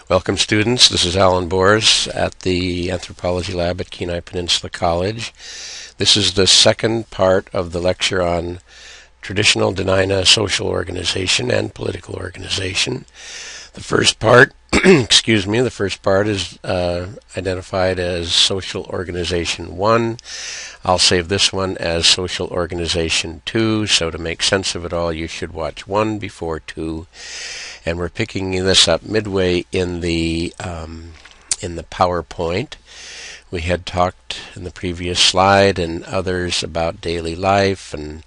Welcome, students. This is Alan Bors at the Anthropology Lab at Kenai Peninsula College. This is the second part of the lecture on traditional Dena'ina social organization and political organization. The first part, the first part is identified as Social Organization 1. I'll save this one as Social Organization 2, so to make sense of it all, you should watch 1 before 2. And we're picking this up midway in the PowerPoint. We had talked in the previous slide and others about daily life and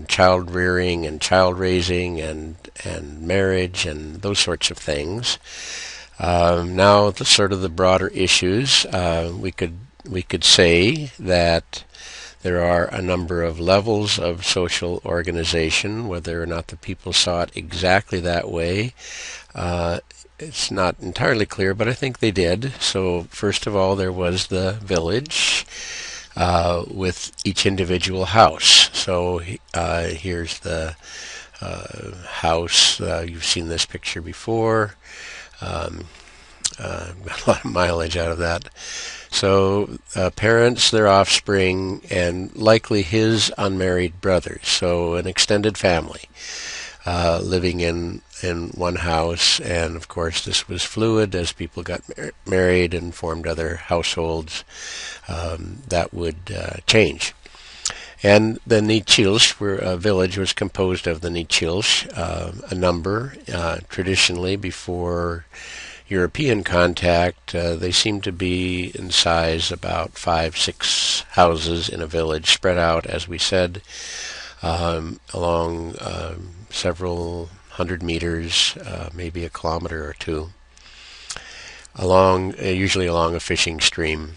child rearing and child raising and marriage and those sorts of things. Now, the sort of the broader issues, we could say that there are a number of levels of social organization. Whether or not the people saw it exactly that way, it's not entirely clear, but I think they did. So first of all, there was the village with each individual house. So here's the house. You've seen this picture before. Got a lot of mileage out of that. So parents, their offspring, and likely his unmarried brothers. So an extended family living in one house. And of course this was fluid as people got married and formed other households. That would change. And the Nichilsh, where a village was composed of the Nichilsh, a number traditionally before European contact. They seem to be in size about 5-6 houses in a village, spread out, as we said, along several hundred meters, maybe a kilometer or two, usually along a fishing stream,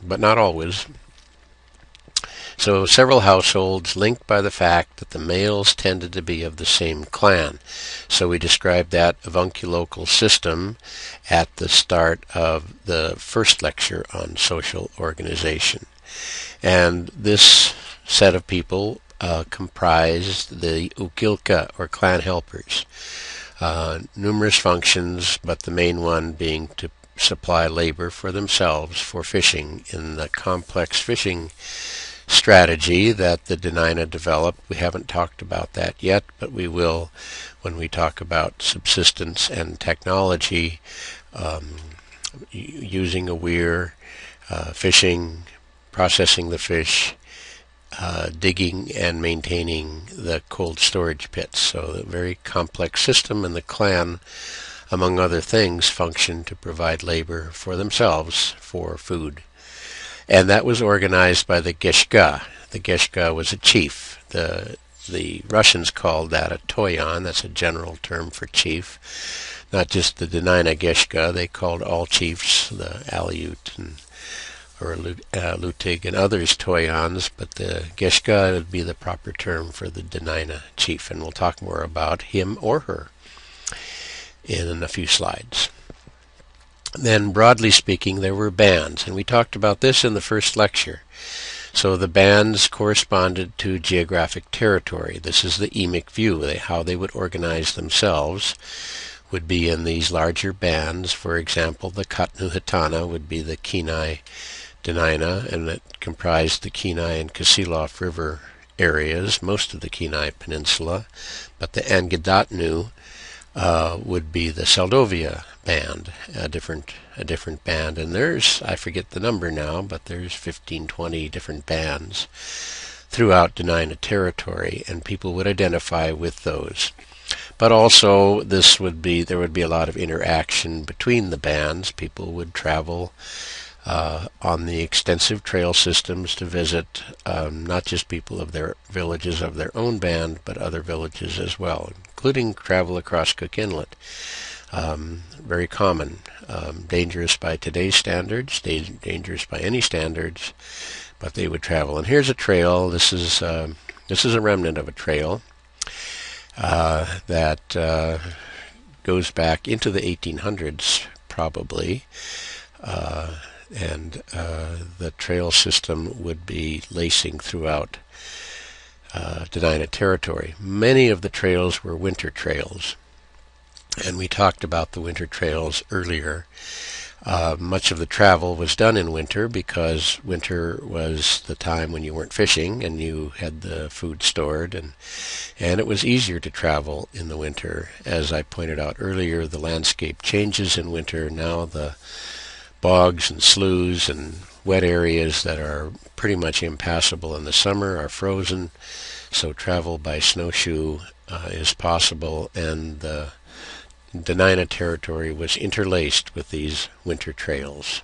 but not always. So several households linked by the fact that the males tended to be of the same clan. So we described that avunculocal system at the start of the first lecture on social organization. And this set of people comprised the ukilka, or clan helpers. Numerous functions, but the main one being to supply labor for themselves for fishing in the complex fishing strategy that the Dena'ina developed. We haven't talked about that yet, but we will when we talk about subsistence and technology, using a weir, fishing, processing the fish, digging and maintaining the cold storage pits. So a very complex system, and the clan, among other things, functioned to provide labor for themselves for food. And that was organized by the Geshka. The Geshka was a chief. The Russians called that a toyon. That's a general term for chief. Not just the Dena'ina Geshka. They called all chiefs, the Aleut or Lutig and others, toyons. But the Geshka would be the proper term for the Dena'ina chief. And we'll talk more about him or her in a few slides. Then, broadly speaking, there were bands, and we talked about this in the first lecture. So the bands corresponded to geographic territory. This is the emic view. How they would organize themselves would be in these larger bands. For example, the Katnuhitana would be the Kenai Dena'ina, and it comprised the Kenai and Kasilof River areas, most of the Kenai Peninsula. But the Angedatnu would be the Seldovia band, a different band, and there's, I forget the number now, but there's 15-20 different bands throughout Dena'ina territory, and people would identify with those. But also there would be a lot of interaction between the bands. People would travel on the extensive trail systems to visit not just people of their villages of their own band, but other villages as well, including travel across Cook Inlet. Very common, dangerous by today's standards, dangerous by any standards, but they would travel. And here's a trail. This is a remnant of a trail that goes back into the 1800s, probably. And the trail system would be lacing throughout Dena'ina territory. Many of the trails were winter trails. And we talked about the winter trails earlier. Much of the travel was done in winter because winter was the time when you weren't fishing and you had the food stored, and it was easier to travel in the winter. As I pointed out earlier, the landscape changes in winter. Now the bogs and sloughs and wet areas that are pretty much impassable in the summer are frozen, so travel by snowshoe is possible, and the Dena'ina territory was interlaced with these winter trails.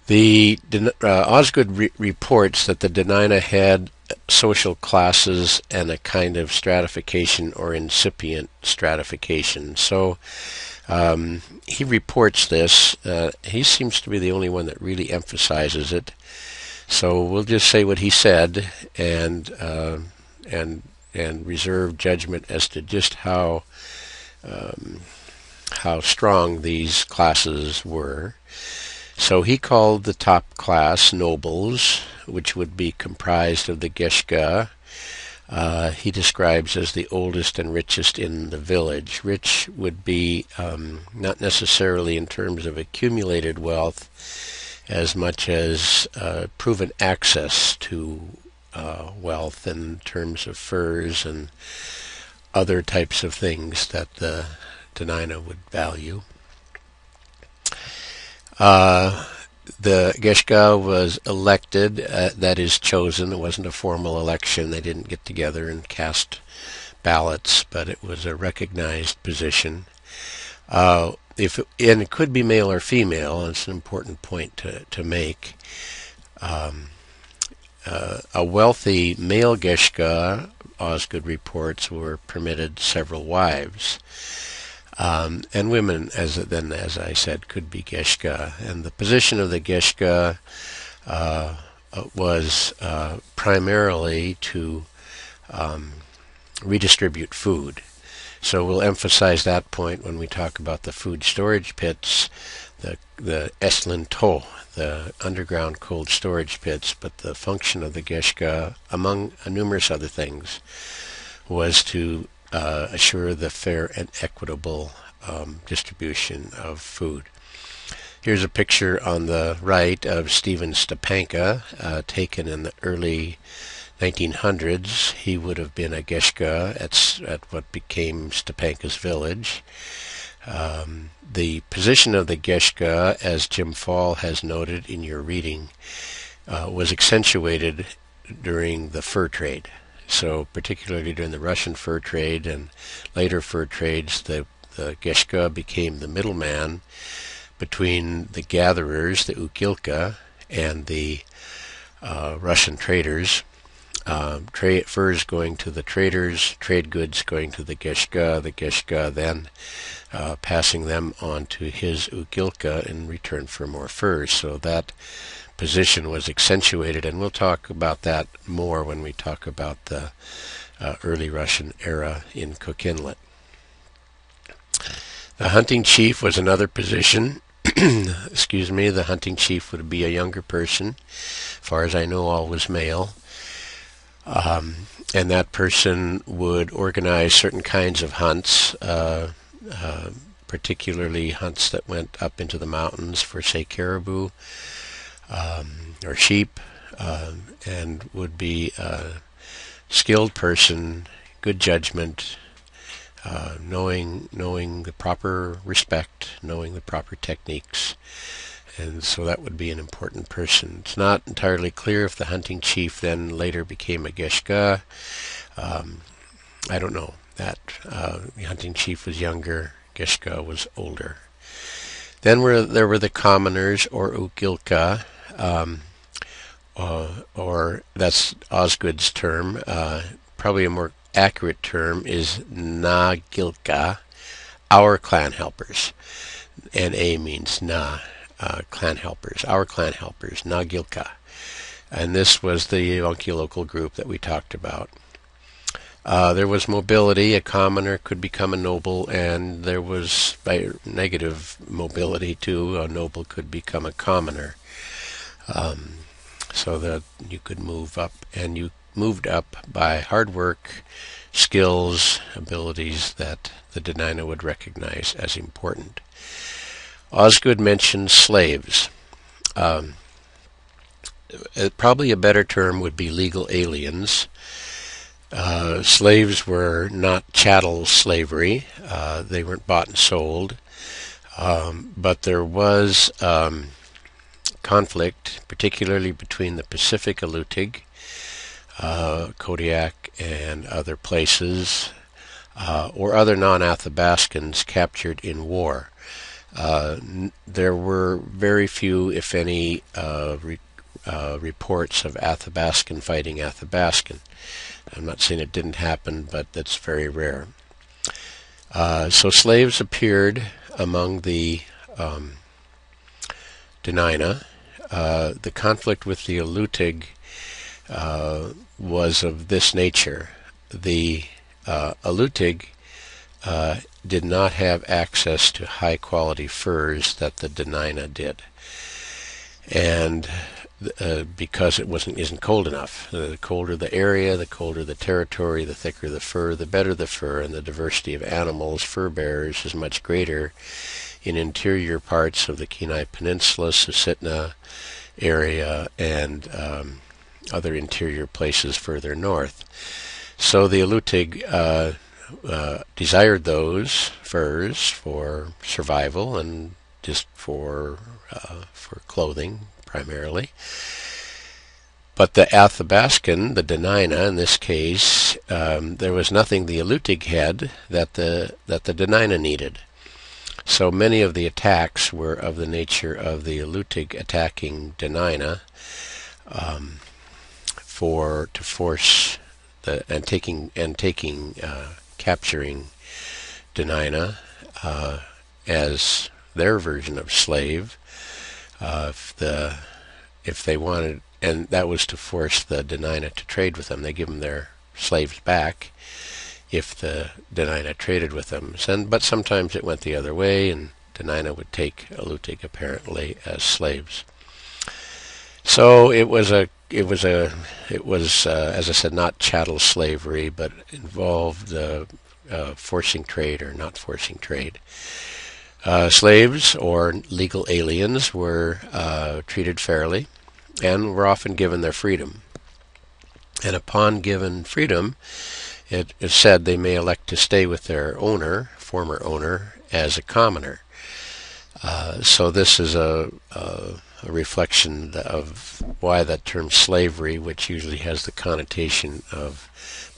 The Osgood reports that the Dena'ina had social classes and a kind of stratification or incipient stratification. So he reports this. He seems to be the only one that really emphasizes it. So we'll just say what he said and reserve judgment as to just how strong these classes were. So he called the top class nobles, which would be comprised of the Geshka. He describes as the oldest and richest in the village. Rich would be not necessarily in terms of accumulated wealth as much as proven access to wealth in terms of furs and other types of things that the Dena'ina would value. The Geshka was elected, that is chosen. It wasn't a formal election. They didn't get together and cast ballots, but it was a recognized position. And it could be male or female, and it's an important point to make. A wealthy male Geshka, Osgood reports, were permitted several wives. And women, as I said, could be Geshka. And the position of the Geshka was primarily to redistribute food. So we'll emphasize that point when we talk about the food storage pits, the Eslinto, the underground cold storage pits. But the function of the Geshka, among numerous other things, was to assure the fair and equitable distribution of food. Here's a picture on the right of Stephen Stepanka, taken in the early 1900s. He would have been a Geshka at what became Stepanka's village. The position of the Geshka, as Jim Fall has noted in your reading, was accentuated during the fur trade. So particularly during the Russian fur trade and later fur trades, the Geshka became the middleman between the gatherers, the Ukilka, and the Russian traders. Furs going to the traders, trade goods going to the Geshka then passing them on to his Ukilka in return for more furs. So that position was accentuated, and we'll talk about that more when we talk about the early Russian era in Cook Inlet. The hunting chief was another position. Excuse me, the hunting chief would be a younger person. As far as I know, always male. And that person would organize certain kinds of hunts, particularly hunts that went up into the mountains for, say, caribou or sheep, and would be a skilled person, good judgment, knowing the proper respect, knowing the proper techniques. And so that would be an important person. It's not entirely clear if the hunting chief then later became a Geshka. I don't know. That the hunting chief was younger, Geshka was older. Then there were the commoners, or Ukilka, or that's Osgood's term. Probably a more accurate term is Nagilka, our clan helpers. N-A means Na. Clan helpers, our clan helpers, Nagilka. And this was the Yonki local group that we talked about. There was mobility. A commoner could become a noble, and there was by negative mobility too. A noble could become a commoner, so that you could move up, and you moved up by hard work, skills, abilities that the Dena'ina would recognize as important. Osgood mentions slaves. Probably a better term would be legal aliens. Slaves were not chattel slavery. They weren't bought and sold. But there was conflict, particularly between the Pacific Alutiiq, Kodiak, and other places, or other non-Athabascans captured in war. There were very few, if any, reports of Athabascan fighting Athabascan. I'm not saying it didn't happen, but that's very rare. So slaves appeared among the Dena'ina. The conflict with the Alutiiq was of this nature. The Alutiiq did not have access to high-quality furs that the Dena'ina did, and because it isn't cold enough. The colder the area, the colder the territory, the thicker the fur, the better the fur, and the diversity of animals, fur bearers, is much greater in interior parts of the Kenai Peninsula, Susitna area, and other interior places further north. So the Alutiiq desired those furs for survival and just for clothing primarily. But the Athabascan, the Dena'ina in this case, there was nothing the Alutiiq had that the Dena'ina needed. So many of the attacks were of the nature of the Alutiiq attacking Dena'ina capturing Dena'ina as their version of slave. If they wanted, and that was to force the Dena'ina to trade with them. They give them their slaves back if the Dena'ina traded with them. But sometimes it went the other way, and Dena'ina would take Alutiiq apparently as slaves. So it was as I said, not chattel slavery, but involved forcing trade or not forcing trade. Slaves, or legal aliens, were treated fairly and were often given their freedom. And upon given freedom, it is said they may elect to stay with their former owner, as a commoner. So this is a reflection of why that term slavery, which usually has the connotation of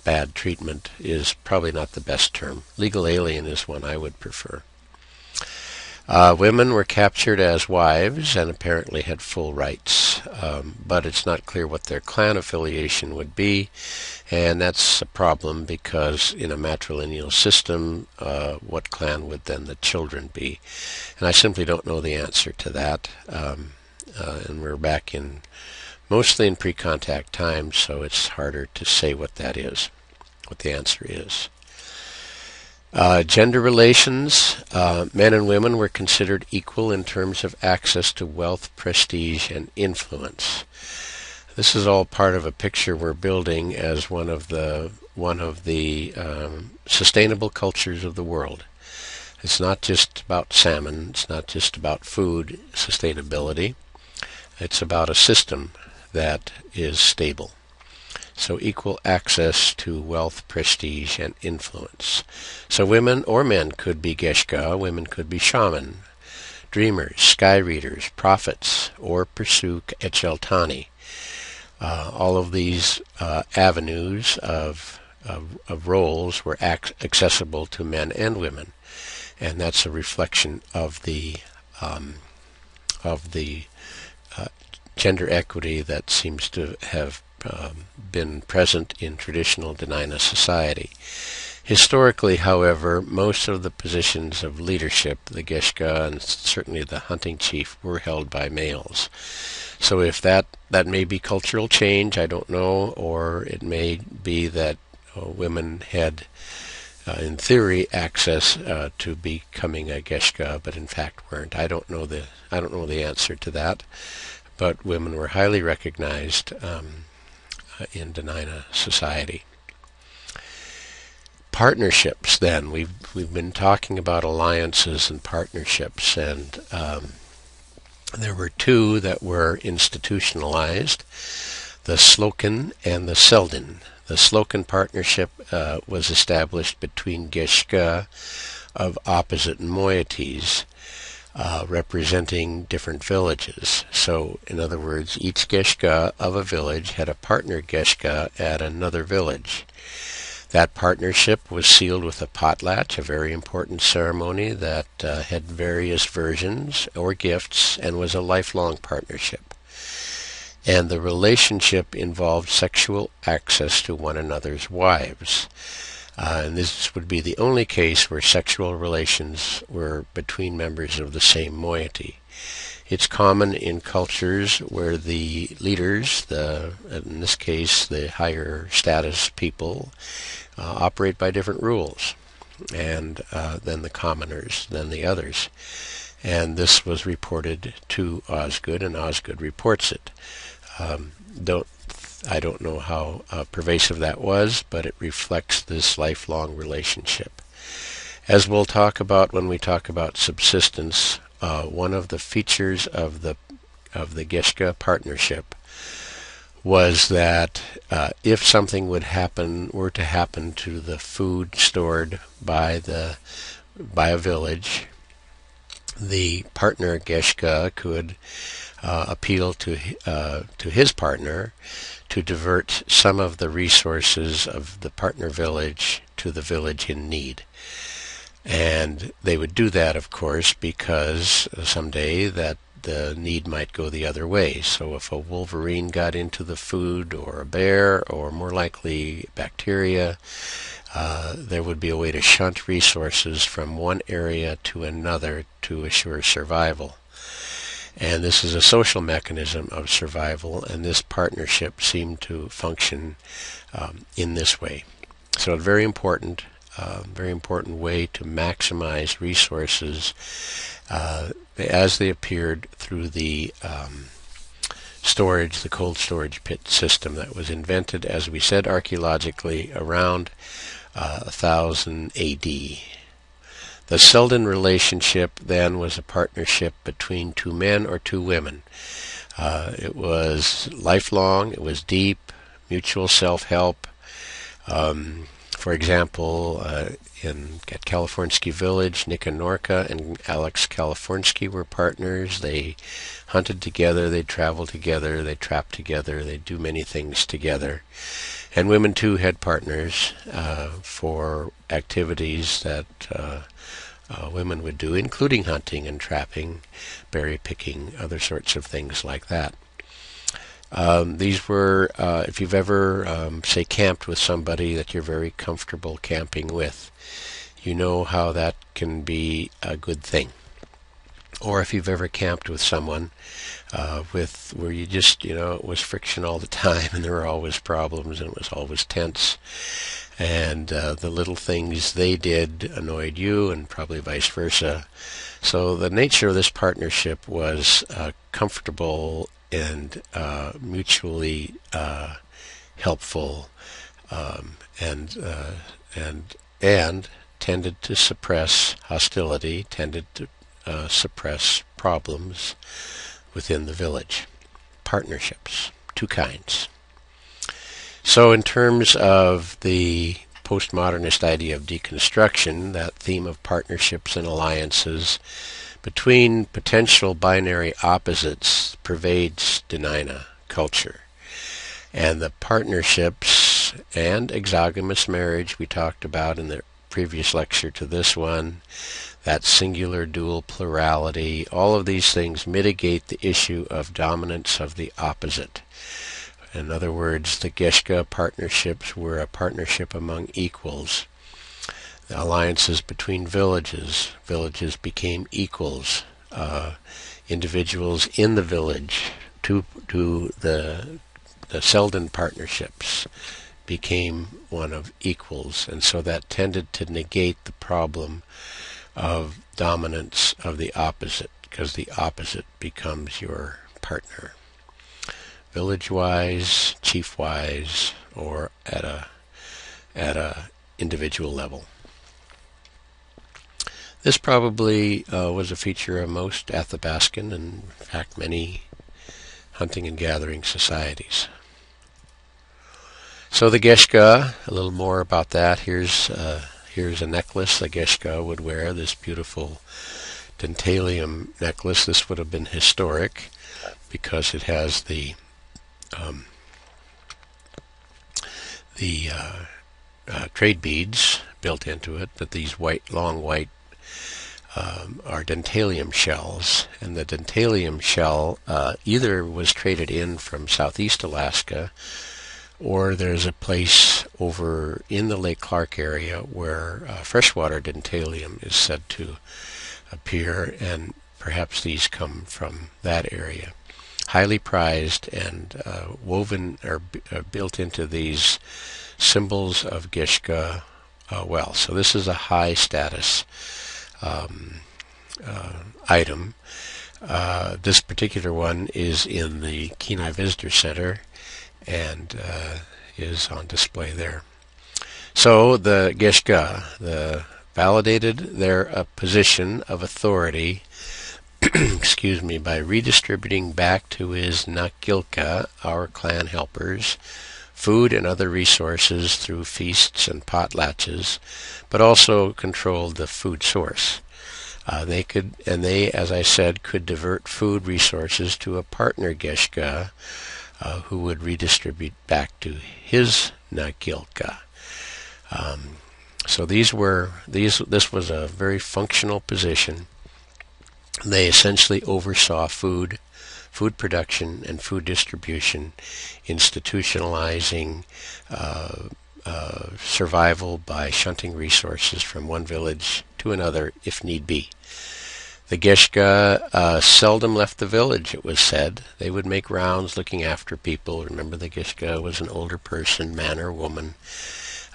bad treatment, is probably not the best term. Legal alien is one I would prefer. Women were captured as wives and apparently had full rights, but it's not clear what their clan affiliation would be, and that's a problem because in a matrilineal system, what clan would then the children be? And I simply don't know the answer to that, and we're back mostly in pre-contact times, so it's harder to say what that is, what the answer is. Gender relations, men and women were considered equal in terms of access to wealth, prestige, and influence. This is all part of a picture we're building as one of the sustainable cultures of the world. It's not just about salmon. It's not just about food sustainability. It's about a system that is stable. So equal access to wealth, prestige, and influence. So women or men could be Geshka, women could be shaman, dreamers, sky readers, prophets, or pursue Echeltani. All of these avenues of roles were accessible to men and women, and that's a reflection of the gender equity that seems to have been present in traditional Dena'ina society. Historically, however, most of the positions of leadership, the Geshka and certainly the hunting chief, were held by males. So if that may be cultural change, I don't know, or it may be that women had, in theory, access to becoming a Geshka, but in fact weren't. I don't know the answer to that, but women were highly recognized in Dena'ina society. Partnerships, then. We've been talking about alliances and partnerships, and there were two that were institutionalized, the Slocan and the Selden. The Slocan partnership was established between Geshka of opposite moieties, representing different villages. So, in other words, each Geshka of a village had a partner Geshka at another village. That partnership was sealed with a potlatch, a very important ceremony that had various versions or gifts and was a lifelong partnership. And the relationship involved sexual access to one another's wives. And this would be the only case where sexual relations were between members of the same moiety. It's common in cultures where the leaders, in this case the higher status people, operate by different rules and than the commoners, than the others. And this was reported to Osgood, and Osgood reports it. I don't know how pervasive that was, but it reflects this lifelong relationship. As we'll talk about when we talk about subsistence, one of the features of the Geshka partnership was that if something were to happen to the food stored by a village, the partner Geshka could appeal to his partner to divert some of the resources of the partner village to the village in need. And they would do that, of course, because someday that the need might go the other way. So if a wolverine got into the food, or a bear, or more likely bacteria, there would be a way to shunt resources from one area to another to assure survival. And this is a social mechanism of survival, and this partnership seemed to function in this way. So a very important way to maximize resources as they appeared through the storage, the cold storage pit system that was invented, as we said, archaeologically around 1000 A.D. The Selden relationship then was a partnership between two men or two women. It was lifelong, it was deep, mutual self-help. For example, at Kalifornsky Village, Nick and Norka and Alex Kalifornsky were partners. They hunted together, they traveled together, they trapped together, they do many things together. And women too had partners for activities that women would do, including hunting and trapping, berry picking, other sorts of things like that. These were, if you've ever, say, camped with somebody that you're very comfortable camping with, you know how that can be a good thing. Or if you've ever camped with someone where you just, it was friction all the time, and there were always problems, and it was always tense. And the little things they did annoyed you, and probably vice versa. So the nature of this partnership was comfortable and mutually helpful, and tended to suppress hostility, tended to suppress problems within the village. Partnerships, two kinds. So in terms of the postmodernist idea of deconstruction, that theme of partnerships and alliances between potential binary opposites pervades Dena'ina culture. And the partnerships and exogamous marriage we talked about in the previous lecture to this one, that singular dual plurality, all of these things mitigate the issue of dominance of the opposite. In other words, the Geshka partnerships were a partnership among equals. The alliances between villages became equals. Individuals in the village to the Selden partnerships became one of equals, and so that tended to negate the problem of dominance of the opposite, because the opposite becomes your partner. Village-wise, chief-wise, or at a individual level. This probably was a feature of most Athabascan and, in fact, many hunting and gathering societies. So the Geshka, a little more about that. Here's a necklace the Geshka would wear, this beautiful dentalium necklace. This would have been historic because it has the trade beads built into it, but these long white are dentalium shells, and the dentalium shell either was traded in from southeast Alaska, or there's a place over in the Lake Clark area where freshwater dentalium is said to appear, and perhaps these come from that area. Highly prized and woven or built into these symbols of Geshka well. So this is a high status item. This particular one is in the Kenai Visitor Center and is on display there. So the Geshka, validated their position of authority excuse me, by redistributing back to his Nakilka, our clan helpers, food and other resources through feasts and potlatches, but also controlled the food source. They, as I said, could divert food resources to a partner Geshka, who would redistribute back to his Nakilka. So this was a very functional position. They essentially oversaw food production and food distribution, institutionalizing survival by shunting resources from one village to another if need be. The Geshka seldom left the village, it was said. They would make rounds looking after people. Remember, the Geshka was an older person, man or woman,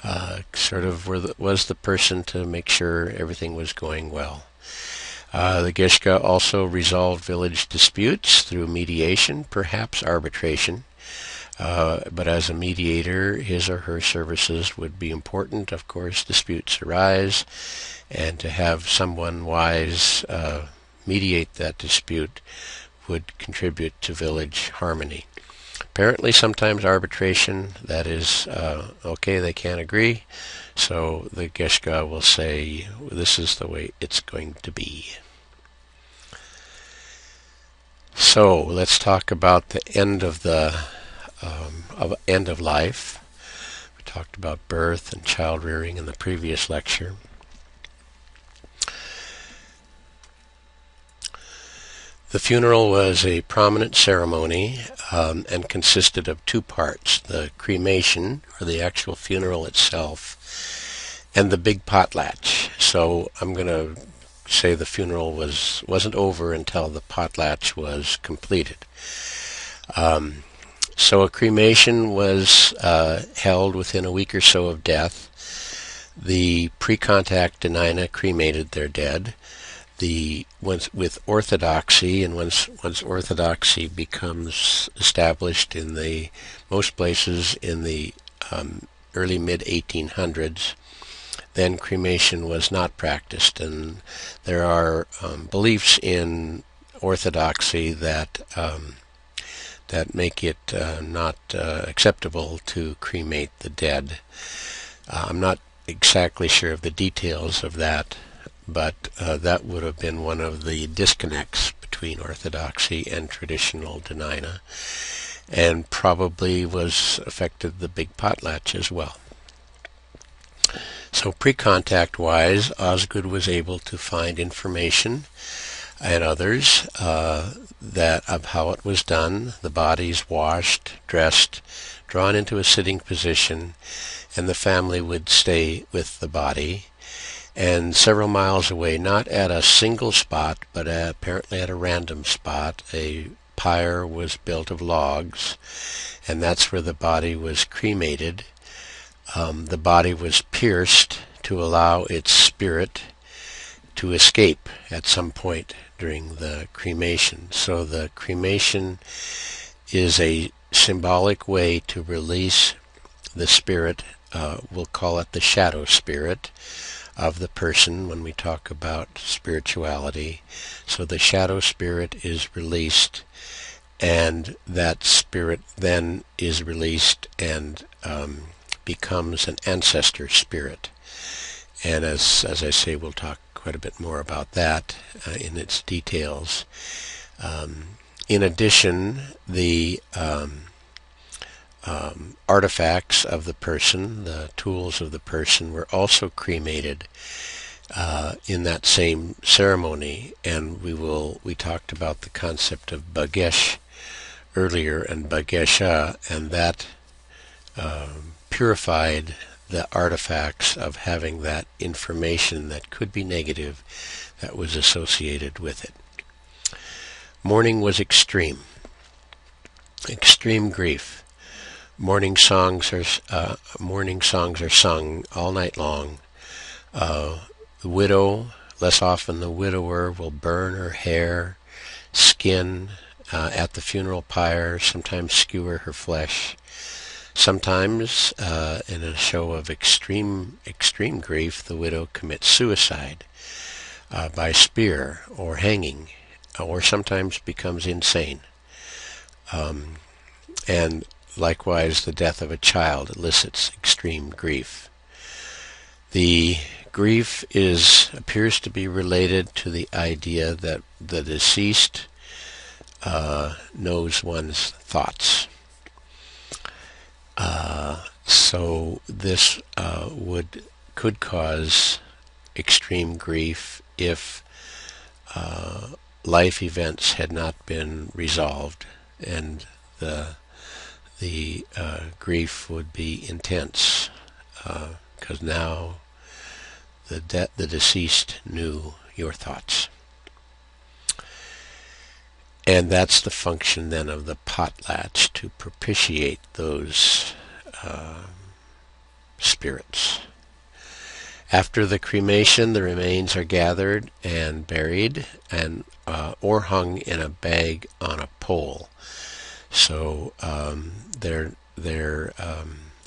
was the person to make sure everything was going well. The Geshka also resolved village disputes through mediation, perhaps arbitration. But as a mediator, his or her services would be important. Of course, disputes arise, and to have someone wise mediate that dispute would contribute to village harmony. Apparently, sometimes arbitration, that is, okay, they can't agree, so the Geshka will say, this is the way it's going to be. So let's talk about the end of life. We talked about birth and child rearing in the previous lecture. The funeral was a prominent ceremony and consisted of two parts: the cremation, or the actual funeral itself, and the big potlatch. So I'm going to say the funeral wasn't over until the potlatch was completed. So a cremation was held within a week or so of death. The pre-contact Dena'ina cremated their dead. With orthodoxy, and once orthodoxy becomes established in most places in the early mid-1800s, then cremation was not practiced, and there are beliefs in orthodoxy that make it not acceptable to cremate the dead. I'm not exactly sure of the details of that, but that would have been one of the disconnects between orthodoxy and traditional Dena'ina, and probably affected the big potlatch as well. So pre-contact wise, Osgood was able to find information and others of how it was done. The bodies washed, dressed, drawn into a sitting position, and the family would stay with the body. And several miles away, not at a single spot, but apparently at a random spot, a pyre was built of logs, and that's where the body was cremated. The body was pierced to allow its spirit to escape at some point during the cremation. So the cremation is a symbolic way to release the spirit we'll call it the shadow spirit of the person when we talk about spirituality. So the shadow spirit is released, and that spirit then is released and becomes an ancestor spirit. And as I say, we'll talk quite a bit more about that in its details. In addition, the artifacts of the person, the tools of the person, were also cremated in that same ceremony. And we talked about the concept of Bagesh earlier, and Bagesha, and that purified the artifacts of having that information that could be negative that was associated with it. Mourning was extreme grief. Mourning songs are sung all night long. The widow, less often the widower, will burn her hair, skin at the funeral pyre, sometimes skewer her flesh. Sometimes, in a show of extreme grief, the widow commits suicide by spear or hanging, or sometimes becomes insane. And likewise, the death of a child elicits extreme grief. The grief appears to be related to the idea that the deceased knows one's thoughts. So this could cause extreme grief if life events had not been resolved, and the grief would be intense because now the deceased knew your thoughts. And that's the function then of the potlatch, to propitiate those spirits. After the cremation, the remains are gathered and buried, and or hung in a bag on a pole. So they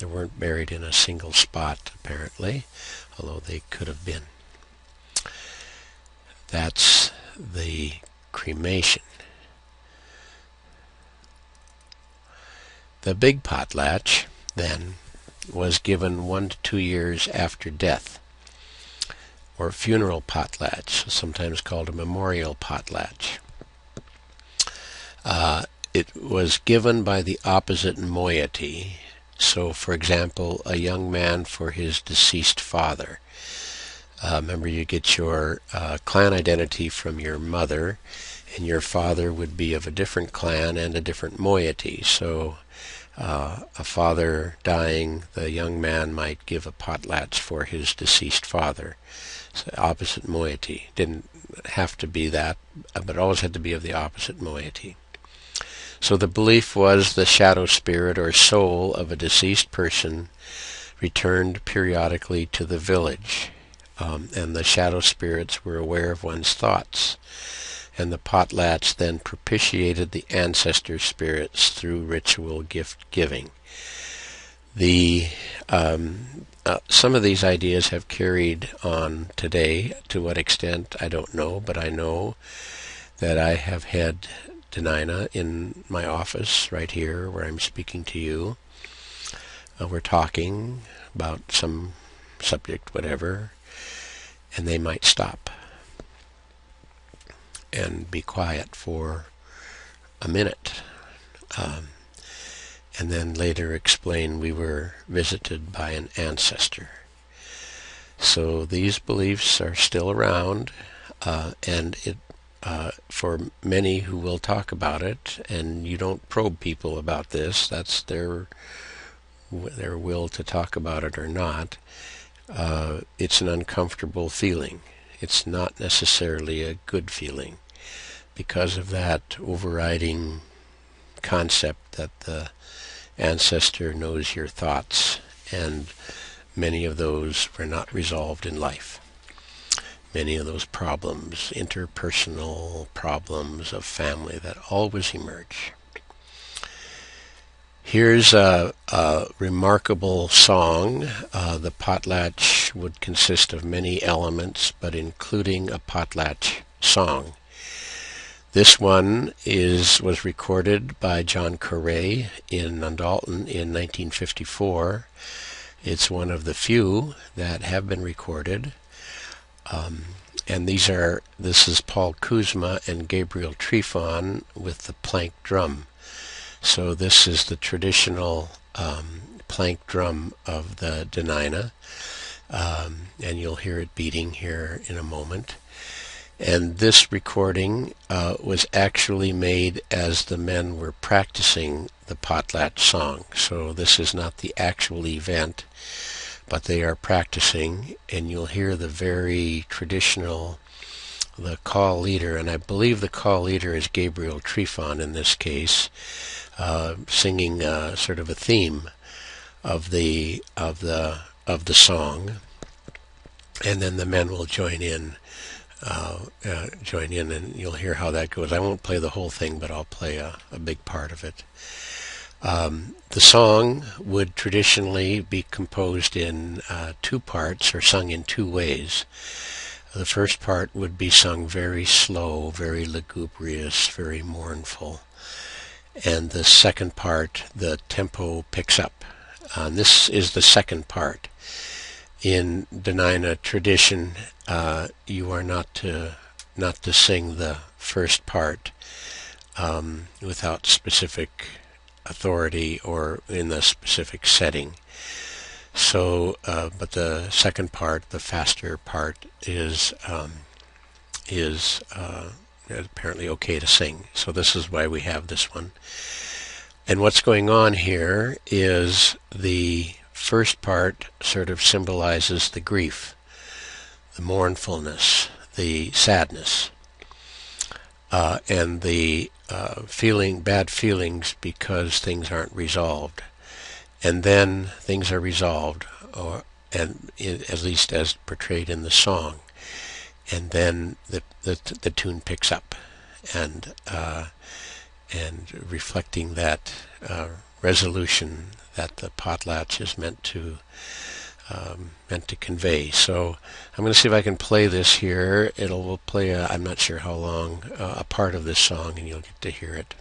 weren't buried in a single spot, apparently, although they could have been. That's the cremation. The big potlatch, then, was given 1 to 2 years after death, or funeral potlatch, sometimes called a memorial potlatch. It was given by the opposite moiety. So, for example, a young man for his deceased father. Remember, you get your clan identity from your mother, and your father would be of a different clan and a different moiety. So a father dying, the young man might give a potlatch for his deceased father. So opposite moiety. Didn't have to be that, but always had to be of the opposite moiety. So the belief was the shadow spirit or soul of a deceased person returned periodically to the village, and the shadow spirits were aware of one's thoughts. And the potlatch then propitiated the ancestor spirits through ritual gift giving. Some of these ideas have carried on today. To what extent, I don't know, but I know that I have had Denina in my office right here where I'm speaking to you. We're talking about some subject, whatever, and they might stop and be quiet for a minute, and then later explain we were visited by an ancestor. So these beliefs are still around, and for many who will talk about it, and you don't probe people about this, that's their will to talk about it or not, it's an uncomfortable feeling. It's not necessarily a good feeling because of that overriding concept that the ancestor knows your thoughts, and many of those were not resolved in life. Many of those problems, interpersonal problems of family, that always emerge. Here's a remarkable song. The potlatch would consist of many elements, but including a potlatch song. This one was recorded by John Corray in Nundalton in 1954. It's one of the few that have been recorded. And this is Paul Kuzma and Gabriel Trifon with the plank drum. So this is the traditional plank drum of the Dena'ina, and you'll hear it beating here in a moment. And this recording was actually made as the men were practicing the potlatch song. So this is not the actual event, but they are practicing, and you'll hear the very traditional, the call leader, and I believe the call leader is Gabriel Trifon in this case, singing sort of a theme of the song, and then the men will join in, and you'll hear how that goes. I won't play the whole thing, but I'll play a big part of it. The song would traditionally be composed in two parts, or sung in two ways. The first part would be sung very slow, very lugubrious, very mournful. And the second part, the tempo picks up. This is the second part. In Dena'ina tradition, you are not to sing the first part without specific authority or in the specific setting. So, but the second part, the faster part, is apparently okay to sing. So this is why we have this one. And what's going on here is the first part sort of symbolizes the grief, the mournfulness, the sadness, and the bad feelings because things aren't resolved. And then things are resolved, at least as portrayed in the song. And then the tune picks up, and reflecting that resolution that the potlatch is meant to convey. So I'm going to see if I can play this here. We'll play I'm not sure how long, a part of this song, and you'll get to hear it.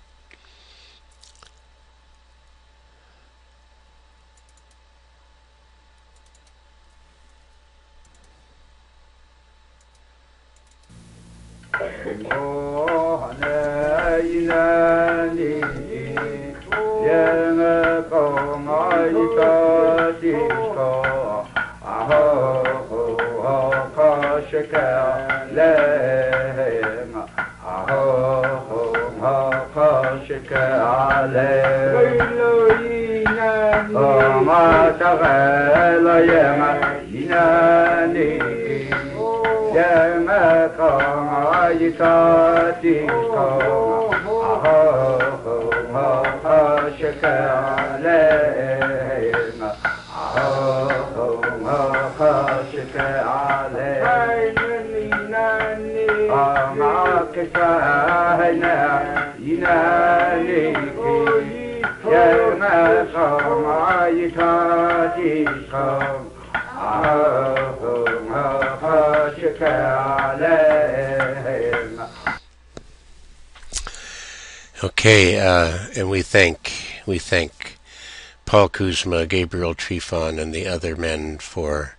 Okay, and we thank Paul Kuzma, Gabriel Trifon, and the other men for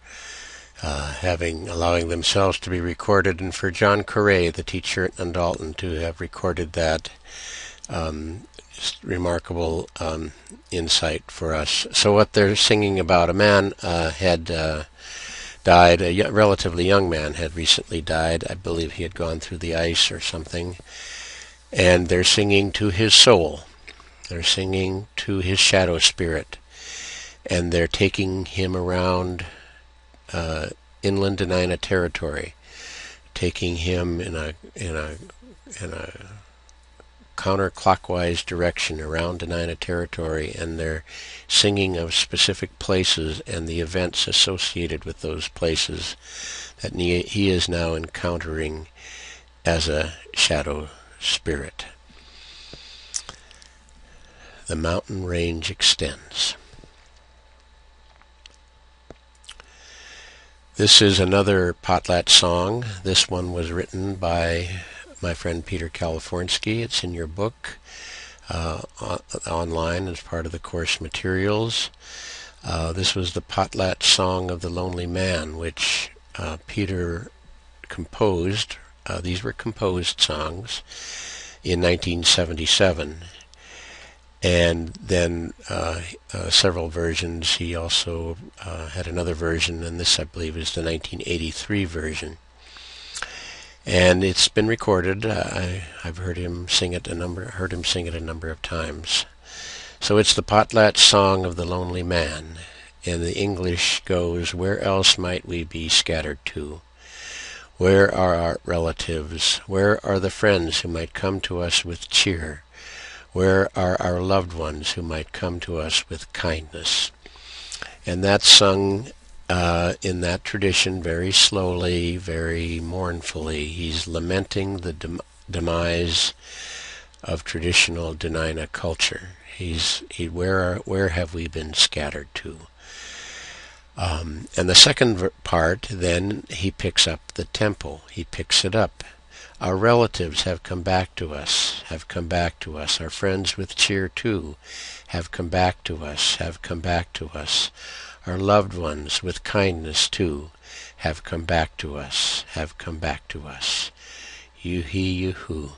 allowing themselves to be recorded, and for John Corray, the teacher at Nundalton, to have recorded that. Just remarkable insight for us. So what they're singing about, a man had died, a relatively young man had recently died. I believe he had gone through the ice or something. And they're singing to his soul. They're singing to his shadow spirit. And they're taking him around inland Dena'ina territory, taking him in a counterclockwise direction around Dena'ina territory, and they're singing of specific places and the events associated with those places that he is now encountering as a shadow spirit. the mountain range extends. This is another Potlatch song. This one was written by my friend Peter Kalifornsky. It's in your book online as part of the course materials. This was the Potlatch Song of the Lonely Man, which Peter composed. These were composed songs in 1977. And then several versions. He also had another version, and this, I believe, is the 1983 version. And it's been recorded. I've heard him sing it a number of times. So it's the Potlatch Song of the Lonely Man, and the English goes, "Where else might we be scattered to? Where are our relatives? Where are the friends who might come to us with cheer? Where are our loved ones who might come to us with kindness?" And that's sung in that tradition very slowly, very mournfully. He's lamenting the demise of traditional Dena'ina culture. Where have we been scattered to? And the second part, then he picks up the tempo. He picks it up. Our relatives have come back to us, have come back to us. Our friends with cheer too have come back to us, have come back to us. Our loved ones with kindness too have come back to us, have come back to us. You-he, you-who.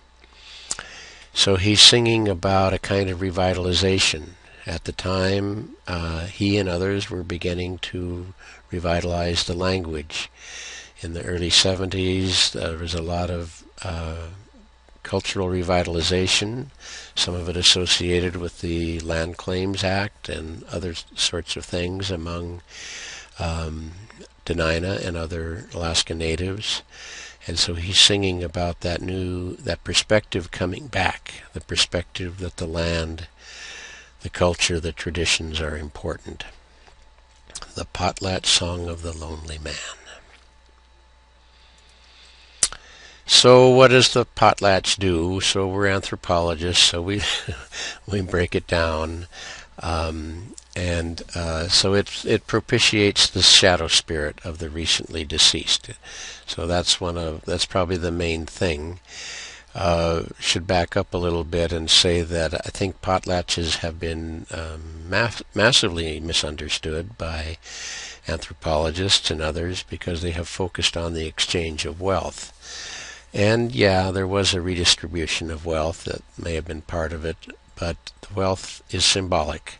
So he's singing about a kind of revitalization. At the time, he and others were beginning to revitalize the language. In the early 70s, there was a lot of cultural revitalization, some of it associated with the Land Claims Act and other sorts of things among Dena'ina and other Alaska Natives. And so he's singing about that perspective coming back, the perspective that the land, the culture, the traditions are important. The Potlatch Song of the Lonely Man. So what does the potlatch do? So we're anthropologists, so we break it down, so it propitiates the shadow spirit of the recently deceased. So that's probably the main thing. Should back up a little bit and say that I think potlatches have been massively misunderstood by anthropologists and others because they have focused on the exchange of wealth. And yeah, there was a redistribution of wealth that may have been part of it, but the wealth is symbolic.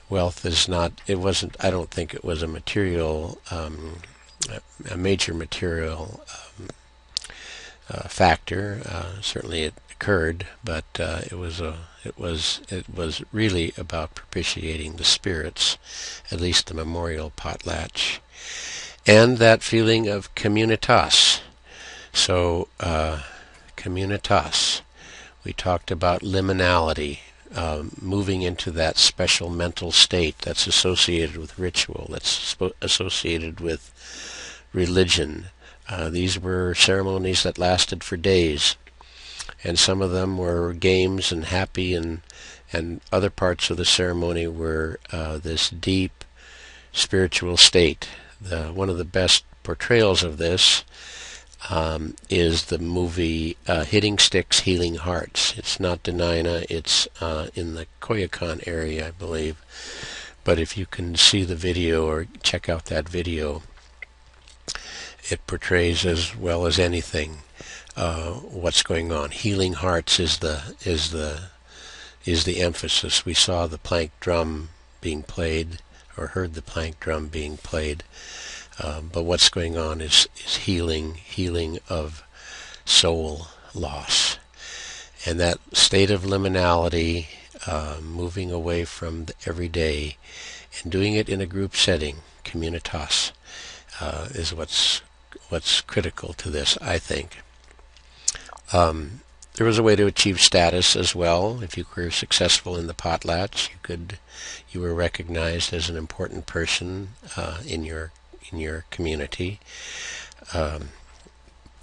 Wealth is not, I don't think it was a major material factor. Certainly it occurred, but it was really about propitiating the spirits, at least the memorial potlatch, and that feeling of communitas. So, communitas. We talked about liminality, moving into that special mental state that's associated with ritual, that's associated with religion. These were ceremonies that lasted for days, and some of them were games and happy, and other parts of the ceremony were this deep spiritual state. One of the best portrayals of this is the movie Hitting Sticks, Healing Hearts. It's not Dena'ina, it's in the Koyukon area, I believe. But if you can see the video or check out that video, it portrays as well as anything what's going on. Healing Hearts is the emphasis. We saw the plank drum being played, or heard the plank drum being played. But what's going on is healing of soul loss. And that state of liminality, moving away from the everyday and doing it in a group setting, communitas, is what's critical to this, I think. There was a way to achieve status as well. If you were successful in the potlatch, you were recognized as an important person in your community.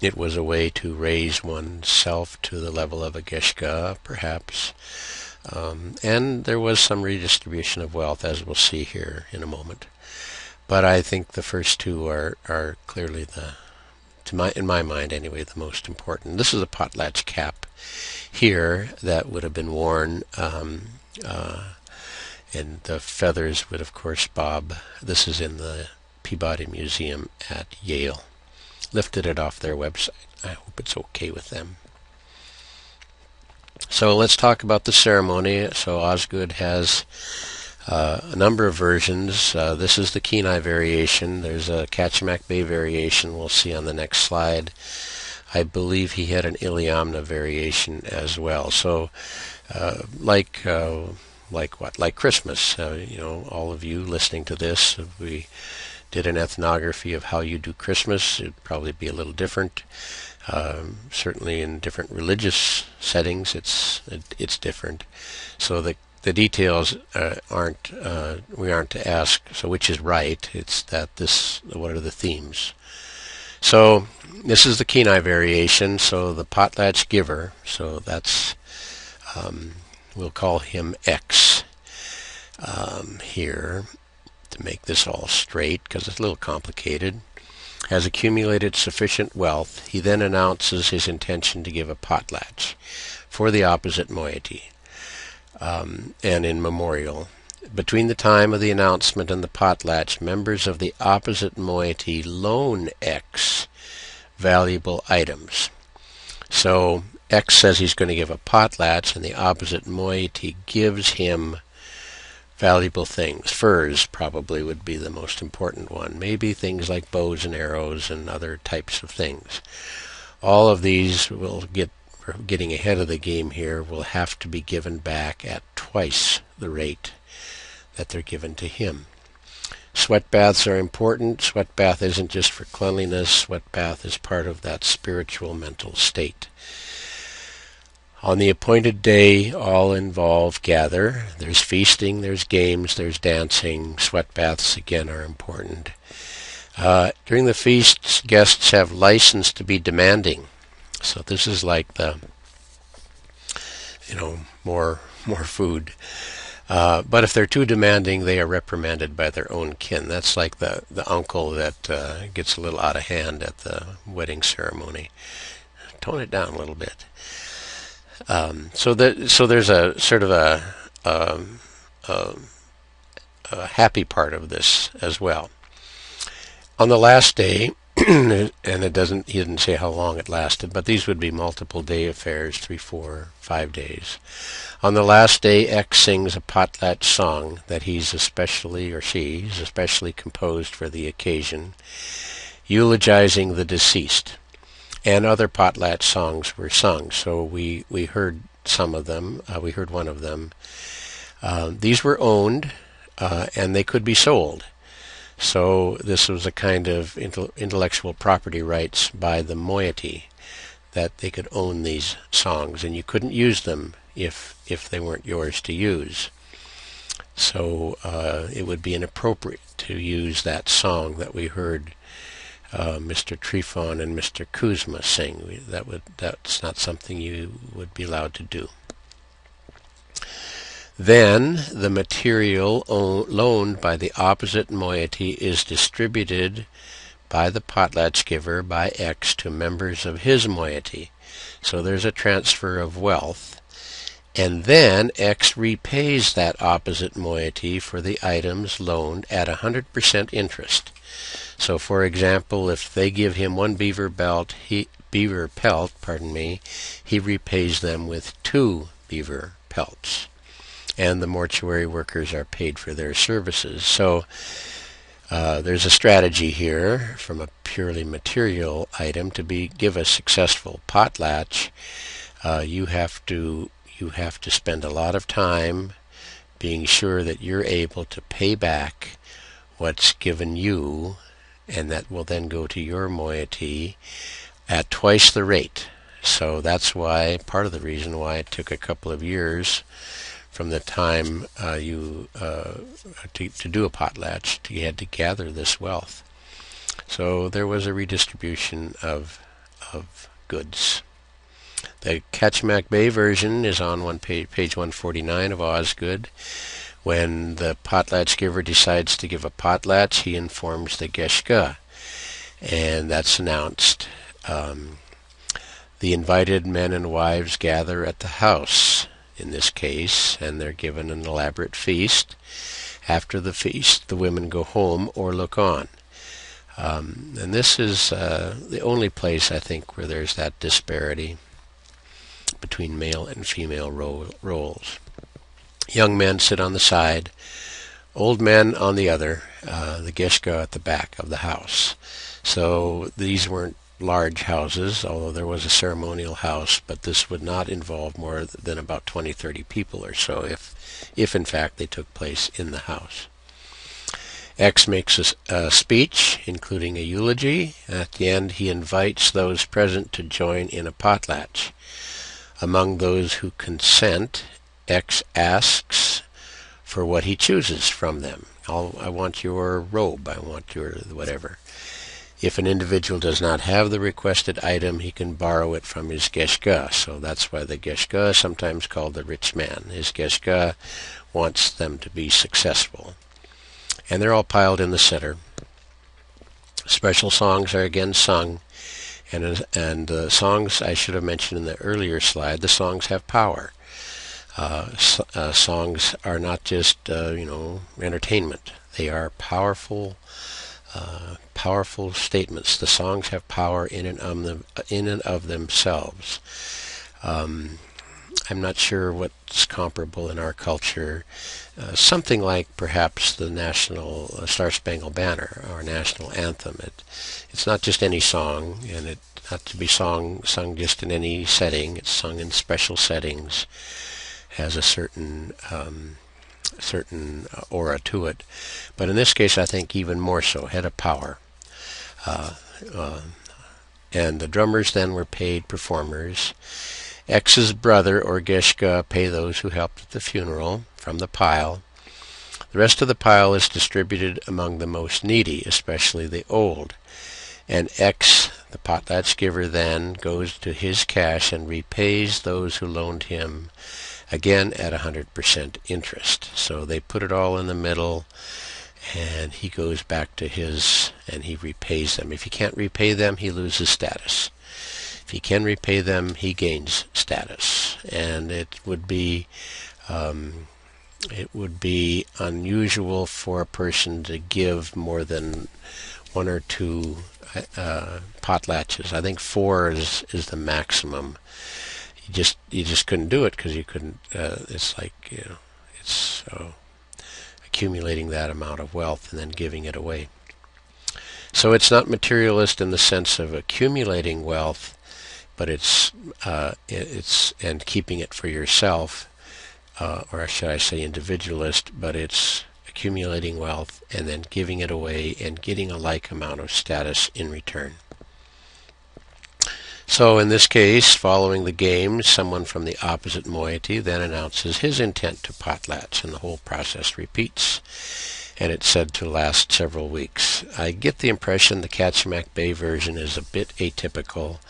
It was a way to raise oneself to the level of a geshka, perhaps. And there was some redistribution of wealth, as we'll see here in a moment. But I think the first two are clearly in my mind anyway, the most important. This is a potlatch cap here that would have been worn, and the feathers would of course bob. This is in the Peabody Museum at Yale. Lifted it off their website. I hope it's okay with them. So let's talk about the ceremony. So Osgood has a number of versions. This is the Kenai variation. There's a Kachemak Bay variation we'll see on the next slide. I believe he had an Iliamna variation as well. So like what? Like Christmas. All of you listening to this, if we did an ethnography of how you do Christmas, it'd probably be a little different. Certainly in different religious settings, it's different. So the details we aren't to ask. So which is right? It's that what are the themes? So this is the Kenai variation. So the potlatch giver. So that's we'll call him X here to make this all straight, because it's a little complicated. Has accumulated sufficient wealth. He then announces his intention to give a potlatch for the opposite moiety, and in memorial. Between the time of the announcement and the potlatch, members of the opposite moiety loan X valuable items. So X says he's going to give a potlatch, and the opposite moiety gives him valuable things. Furs probably would be the most important one. Maybe things like bows and arrows and other types of things. All of these getting ahead of the game here, will have to be given back at twice the rate that they're given to him. Sweat baths are important. Sweat bath isn't just for cleanliness. Sweat bath is part of that spiritual mental state. On the appointed day, all involved gather. There's feasting, there's games, there's dancing. Sweat baths, again, are important. During the feasts, guests have license to be demanding. So this is like the, more food. But if they're too demanding, they are reprimanded by their own kin. That's like the uncle that gets a little out of hand at the wedding ceremony. Tone it down a little bit. So there's a sort of a happy part of this as well. On the last day, and he didn't say how long it lasted, but these would be multiple day affairs, 3, 4, 5 days. On the last day, X sings a potlatch song that he's especially composed for the occasion, eulogizing the deceased. And other potlatch songs were sung, so we heard some of them. We heard one of them. These were owned, and they could be sold. So this was a kind of intellectual property rights by the moiety, that they could own these songs, and you couldn't use them if they weren't yours to use. So it would be inappropriate to use that song that we heard Mr. Trifon and Mr. Kuzma sing. That's not something you would be allowed to do. Then the material loaned by the opposite moiety is distributed by the potlatch giver by X to members of his moiety. So there's a transfer of wealth. And then X repays that opposite moiety for the items loaned at 100% interest. So, for example, if they give him one beaver pelt, he repays them with 2 beaver pelts. And the mortuary workers are paid for their services. So there's a strategy here from a purely material item to give a successful potlatch. You have to spend a lot of time being sure that you're able to pay back what's given you, and that will then go to your moiety at twice the rate. So that's why, part of the reason why it took a couple of years from the time to do a potlatch, you had to gather this wealth. So there was a redistribution of goods. The Kachemak Bay version is on page 149 of Osgood. When the potlatch giver decides to give a potlatch, he informs the Geshka, and that's announced. The invited men and wives gather at the house, in this case, and they're given an elaborate feast. After the feast, the women go home or look on. And this is the only place, I think, where there's that disparity between male and female roles. Young men sit on the side, old men on the other, the Geshka at the back of the house. So these weren't large houses, although there was a ceremonial house, but this would not involve more than about 20-30 people or so, if in fact they took place in the house. X makes a speech, including a eulogy. At the end, he invites those present to join in a potlatch. Among those who consent, X asks for what he chooses from them. I want your robe, I want your whatever. If an individual does not have the requested item, he can borrow it from his Geshka. So that's why the Geshka is sometimes called the rich man. His Geshka wants them to be successful. And they're all piled in the center. Special songs are again sung. And the songs, I should have mentioned in the earlier slide, the songs have power. Songs are not just, entertainment. They are powerful statements. The songs have power in and of themselves. I'm not sure what's comparable in our culture. Something like perhaps the national Star-Spangled Banner, our national anthem. It's not just any song, and it's not to be sung just in any setting. It's sung in special settings, has a certain aura to it. But in this case, I think even more so, had a power. And the drummers then were paid performers. X's brother or Geshka pay those who helped at the funeral from the pile. The rest of the pile is distributed among the most needy, especially the old. And X, the potlatch giver, then goes to his cash and repays those who loaned him, again at 100% interest. So they put it all in the middle, and he goes back to his, and he repays them. If he can't repay them, he loses status. If he can repay them, he gains status. And it would be unusual for a person to give more than one or two potlatches. I think 4 is the maximum. You just couldn't do it because you couldn't. It's like it's accumulating that amount of wealth and then giving it away. So it's not materialist in the sense of accumulating wealth, but it's and keeping it for yourself, or should I say individualist, but it's accumulating wealth and then giving it away and getting a like amount of status in return. So in this case, following the game, someone from the opposite moiety then announces his intent to potlatch, and the whole process repeats, and it's said to last several weeks. I get the impression the Kachemak Bay version is a bit atypical.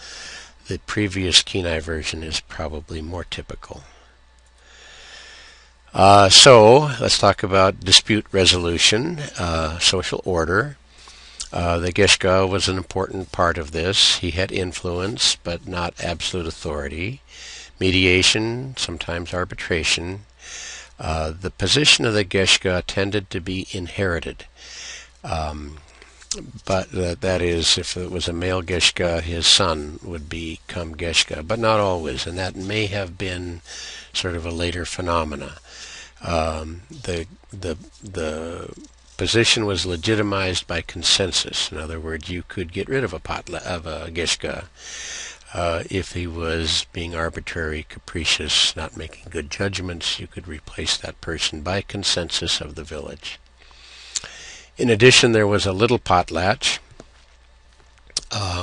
The previous Kenai version is probably more typical. So let's talk about dispute resolution, social order. The Geshka was an important part of this. He had influence, but not absolute authority. Mediation, sometimes arbitration. The position of the Geshka tended to be inherited. But that is, if it was a male Geshka, his son would become Geshka, but not always, and that may have been sort of a later phenomena. The position was legitimized by consensus. In other words, you could get rid of a Geshka if he was being arbitrary, capricious, not making good judgments. You could replace that person by consensus of the village. In addition, there was a little potlatch,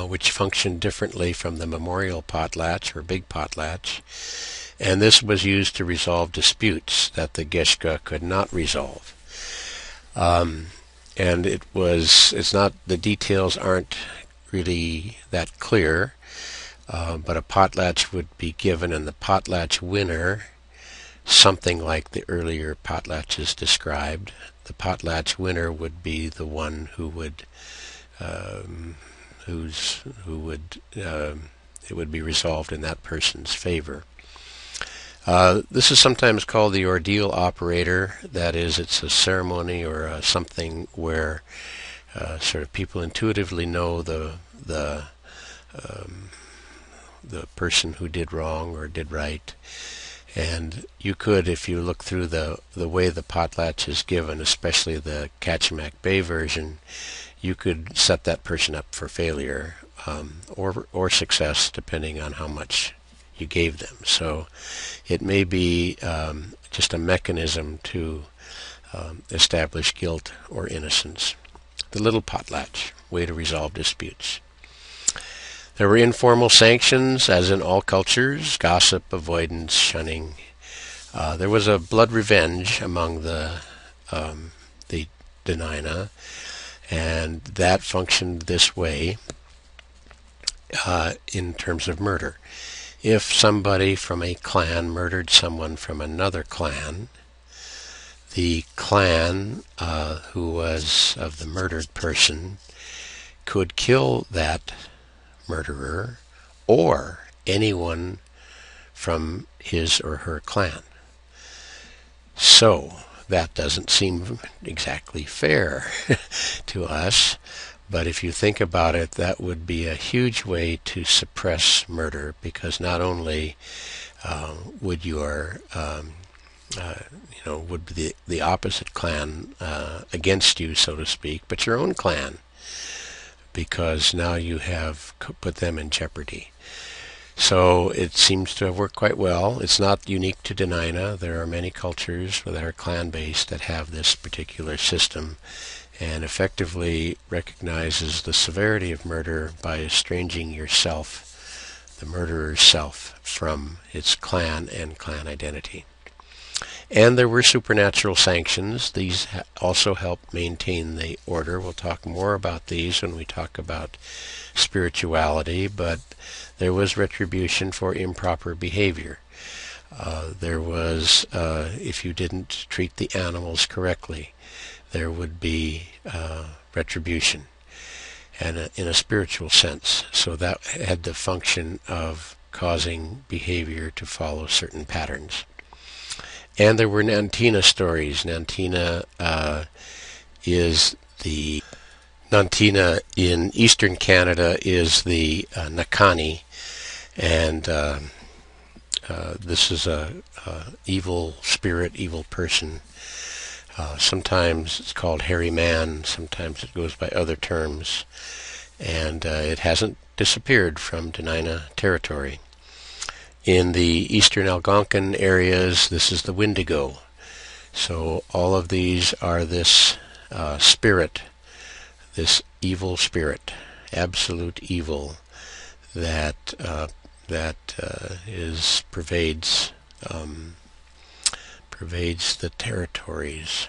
which functioned differently from the memorial potlatch or big potlatch, and this was used to resolve disputes that the Geshka could not resolve. And the details aren't really that clear. but a potlatch would be given, and the potlatch winner, something like the earlier potlatches described, the potlatch winner would be the one who would it would be resolved in that person's favor. This is sometimes called the ordeal operator. That is, it's a ceremony or something where sort of people intuitively know the person who did wrong or did right. And you could, if you look through the way the potlatch is given, especially the Kachemak Bay version, you could set that person up for failure or success, depending on how much you gave them. So it may be just a mechanism to establish guilt or innocence. The little potlatch, way to resolve disputes. There were informal sanctions, as in all cultures: gossip, avoidance, shunning. There was a blood revenge among the Dena'ina, and that functioned this way in terms of murder. If somebody from a clan murdered someone from another clan, the clan who was of the murdered person could kill that murderer or anyone from his or her clan. So that doesn't seem exactly fair to us, but if you think about it, that would be a huge way to suppress murder, because not only would your would be the opposite clan against you, so to speak, but your own clan, because now you have put them in jeopardy. So it seems to have worked quite well. It's not unique to Dena'ina. There are many cultures that are clan-based that have this particular system, and effectively recognizes the severity of murder by estranging yourself, the murderer's self, from its clan and clan identity. And there were supernatural sanctions. These also helped maintain the order. We'll talk more about these when we talk about spirituality, but there was retribution for improper behavior. There was, if you didn't treat the animals correctly, there would be retribution, and in a spiritual sense. So that had the function of causing behavior to follow certain patterns. And there were Nantina stories. Nantina in eastern Canada is the Nakani, and this is a evil spirit, evil person. Sometimes it's called hairy man, sometimes it goes by other terms, and it hasn't disappeared from Dena'ina territory. In the eastern Algonquin areas, this is the Wendigo. So all of these are this spirit, this evil spirit, absolute evil that pervades the territories.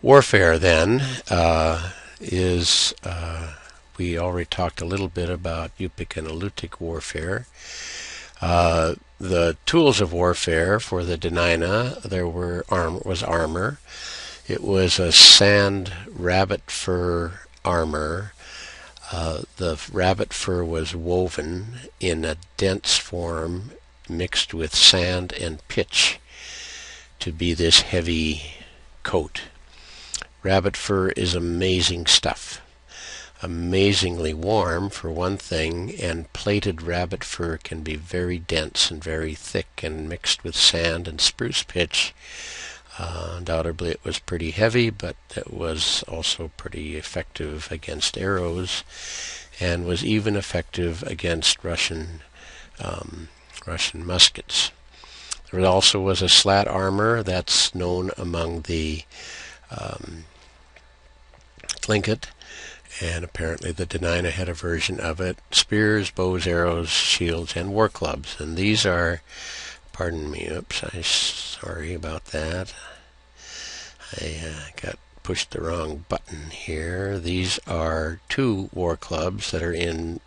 Warfare, then, is we already talked a little bit about Yupik and Alutiiq warfare. The tools of warfare for the Dena'ina, there was armor. It was a sand rabbit fur armor. The rabbit fur was woven in a dense form mixed with sand and pitch to be this heavy coat. Rabbit fur is amazing stuff. Amazingly warm, for one thing, and plaited rabbit fur can be very dense and very thick, and mixed with sand and spruce pitch. Undoubtedly it was pretty heavy, but it was also pretty effective against arrows, and was even effective against Russian muskets. There also was a slat armor that's known among the Tlingit, and apparently the Dena'ina had a version of it. Spears, bows, arrows, shields, and war clubs. And these are, pardon me, oops, I'm sorry about that. I got pushed the wrong button here. These are two war clubs that are in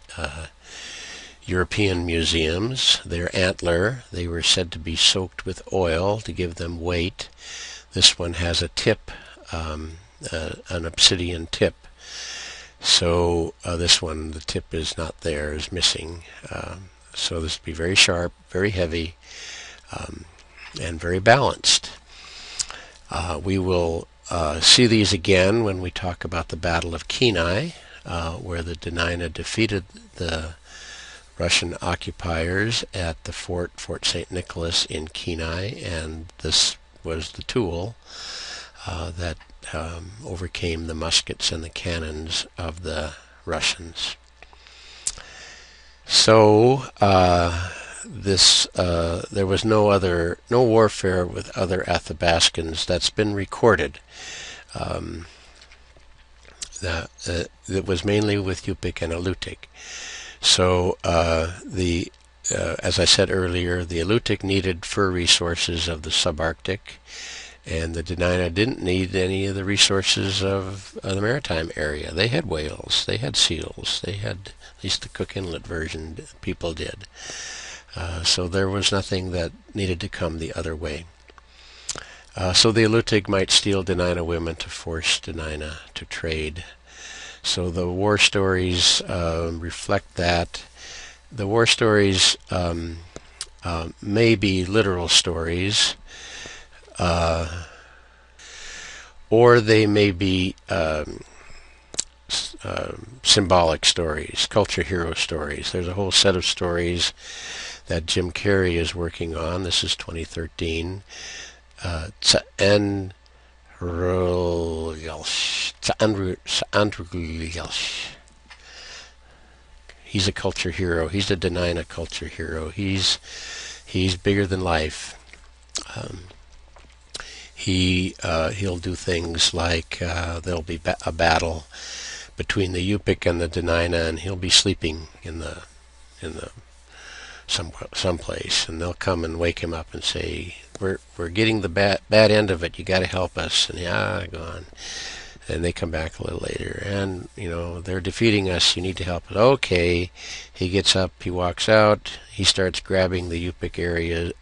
European museums. They're antler. They were said to be soaked with oil to give them weight. This one has a tip, an obsidian tip. So this one, the tip is not there, is missing. So this would be very sharp, very heavy, and very balanced. We will see these again when we talk about the Battle of Kenai, where the Dena'ina defeated the Russian occupiers at the Fort St. Nicholas in Kenai, and this was the tool that overcame the muskets and the cannons of the Russians. So there was no warfare with other Athabascans that's been recorded. It was mainly with Yupik and Alutiiq. So as I said earlier, the Alutiiq needed fur resources of the subarctic, and the Dena'ina didn't need any of the resources of the maritime area. They had whales, they had seals, they had, at least the Cook Inlet version people did. So there was nothing that needed to come the other way. So the Alutiiq might steal Dena'ina women to force Dena'ina to trade. So the war stories reflect that. The war stories may be literal stories, or they may be symbolic stories, culture hero stories. There's a whole set of stories that Jim Carrey is working on. This is 2013. He's a culture hero. He's a Dena'ina culture hero. He's bigger than life. He'll do things like there'll be a battle between the Yupik and the Dena'ina, and he'll be sleeping in the someplace, and they'll come and wake him up and say, "We're getting the bad end of it. You got to help us." And go on. And they come back a little later, and they're defeating us. You need to help us. Okay. He gets up. He walks out. He starts grabbing the Yupik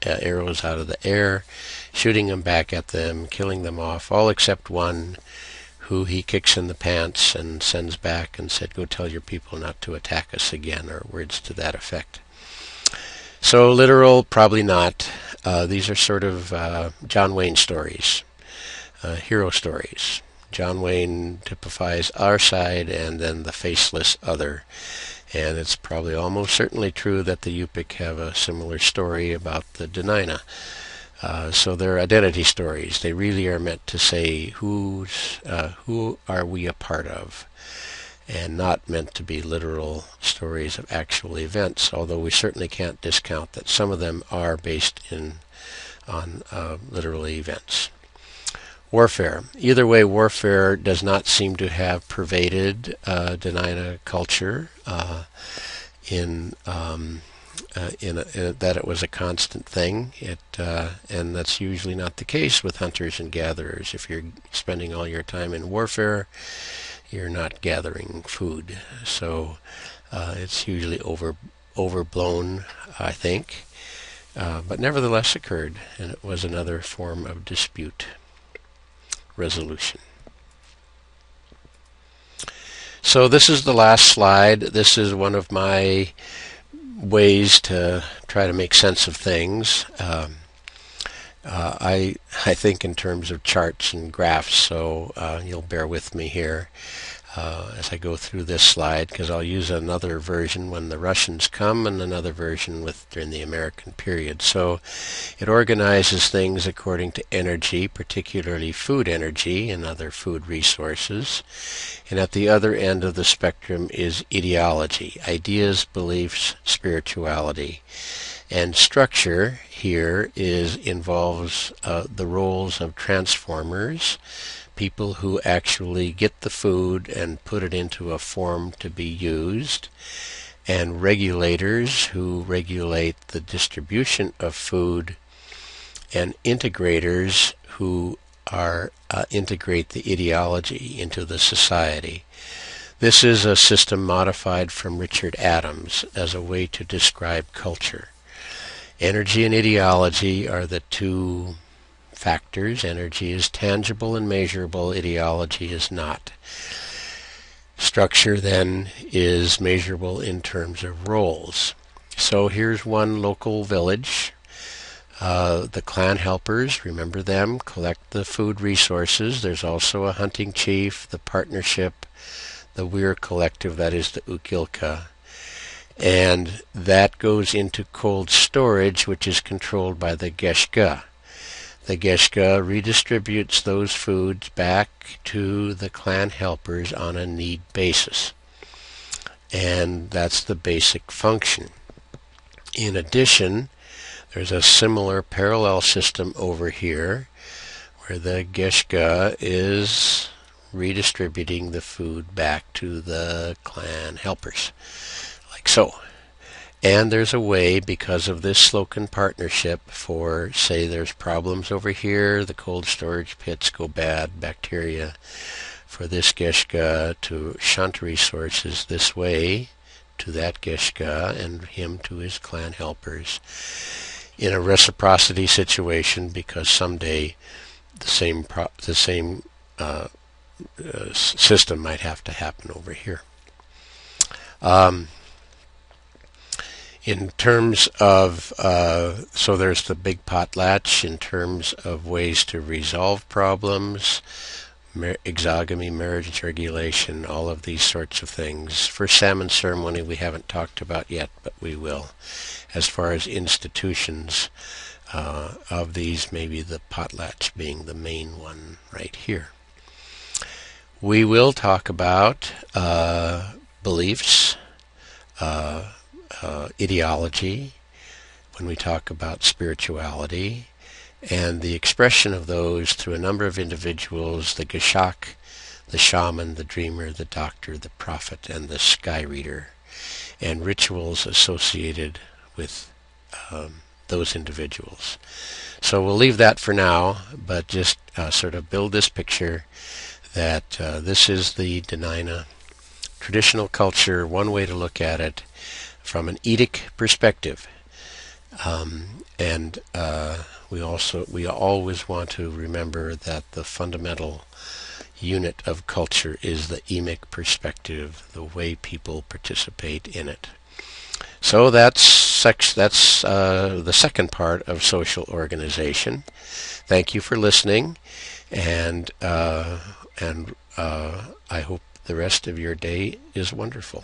arrows out of the air, shooting them back at them, killing them off, all except one, who he kicks in the pants and sends back and said, "Go tell your people not to attack us again," or words to that effect. So literal, probably not. These are sort of John Wayne stories, hero stories. John Wayne typifies our side and then the faceless other. And it's probably almost certainly true that the Yupik have a similar story about the Dena'ina. So they're identity stories. They really are meant to say who are we a part of, and not meant to be literal stories of actual events, although we certainly can't discount that some of them are based on literal events. Warfare. Either way, warfare does not seem to have pervaded Dena'ina culture in that it was a constant thing. And that's usually not the case with hunters and gatherers. If you're spending all your time in warfare, you're not gathering food. So it's usually overblown, I think. But nevertheless occurred, and it was another form of dispute resolution. So this is the last slide. This is one of my ways to try to make sense of things. I think in terms of charts and graphs, so you'll bear with me here as I go through this slide, because I'll use another version when the Russians come and another version during the American period. So it organizes things according to energy, particularly food energy and other food resources. And at the other end of the spectrum is ideology, ideas, beliefs, spirituality. And structure here involves the roles of transformers, people who actually get the food and put it into a form to be used, and regulators who regulate the distribution of food, and integrators who integrate the ideology into the society. This is a system modified from Richard Adams as a way to describe culture. Energy and ideology are the two factors. Energy is tangible and measurable. Ideology is not. Structure then is measurable in terms of roles. So here's one local village. The clan helpers, remember them, collect the food resources. There's also a hunting chief, the partnership, the Weir collective, that is the Ukilka. And that goes into cold storage, which is controlled by the Geshka. The Geshka redistributes those foods back to the clan helpers on a need basis. And that's the basic function. In addition, there's a similar parallel system over here where the Geshka is redistributing the food back to the clan helpers, like so. And there's a way, because of this Slocan partnership, for, say, there's problems over here, the cold storage pits go bad, bacteria, for this Geshka to shunt resources this way to that Geshka and him to his clan helpers in a reciprocity situation, because someday the same system might have to happen over here. In terms of, so there's the big potlatch in terms of ways to resolve problems, exogamy, marriage regulation, all of these sorts of things. For salmon ceremony we haven't talked about yet, but we will. As far as institutions of these, maybe the potlatch being the main one right here. We will talk about beliefs, ideology, when we talk about spirituality, and the expression of those through a number of individuals: the Geshak, the shaman, the dreamer, the doctor, the prophet, and the sky reader, and rituals associated with those individuals. So we'll leave that for now, but just sort of build this picture that this is the Dena'ina traditional culture, one way to look at it from an Edic perspective. And we always want to remember that the fundamental unit of culture is the emic perspective, the way people participate in it. So that's the second part of social organization. Thank you for listening, and I hope the rest of your day is wonderful.